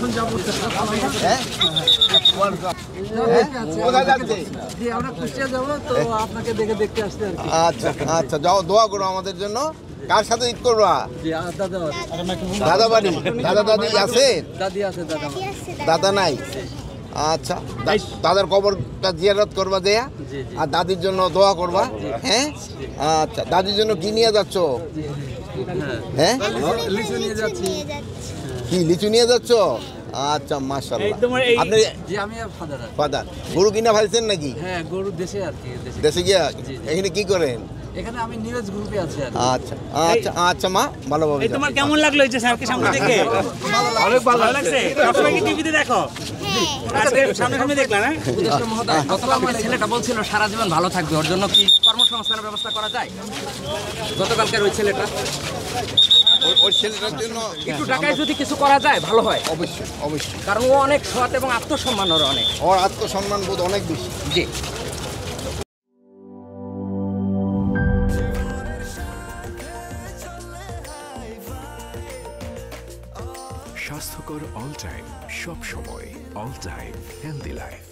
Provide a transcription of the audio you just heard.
এখন যাবো হ্যাঁ কোথায় যাচ্ছে? জি আমরা কুষ্টিয়া যাবো তো আপনাকে দেখে দেখতে আসতে আর কি। আচ্ছা আচ্ছা, যাও, দোয়া করো আমাদের জন্য। কার সাথে ঈদ করবা? জি দাদা দাদা বাড়ি, দাদা দাদি আছে? দাদি আছে দাদা দাদা নাই? আচ্ছা, দাদার কবরটা জিয়ারত করবা দেয়া, জি জি আর দাদির জন্য দোয়া করবা। হ্যাঁ আচ্ছা, দাদির জন্য কি নিয়ে যাচ্ছ? হ্যাঁ লিচু নিয়ে যাচ্ছি। কি লিচু নিয়ে যাচ্ছ? আচ্ছা মাশাআল্লাহ। আপনি জি আমি ফাদার। ফাদার গরু কিনা ফেলছেন নাকি? হ্যাঁ গরু দেশে আর কি দেশে গিয়া জি, জি। এখানে কি করেন? এখানে আমি নিউজ গ্রুপে আছি আর আচ্ছা আচ্ছা আচ্ছা মা, ভালোভাবে যাও। তোমার কেমন লাগলো এই যে স্যারকে সামনে থেকে? অনেক ভালো লাগছে? সবসময় কি টিভিতে দেখো? আজকে সামনে সামনে দেখলা না? উপদেষ্টা মহোদয়, গতকাল আমার ছেলেটা বলছিল সারা জীবন ভালো থাকবে, ওর জন্য কি কর্মসংস্থানের ব্যবস্থা করা যায়? গতকালকার ওই ছেলেটা ওই ছেলেটার জন্য একটু টাকায় যদি কিছু করা যায় ভালো হয়, অবশ্যই অবশ্যই। কারণ ও অনেক সৎ এবং আত্মসম্মান ওর অনেক। ওর আত্মসম্মান বোধ অনেক বেশি। জি স্বাস্থ্যকর অল টাইম, সব সময় অল টাইম হেলদি লাইফ।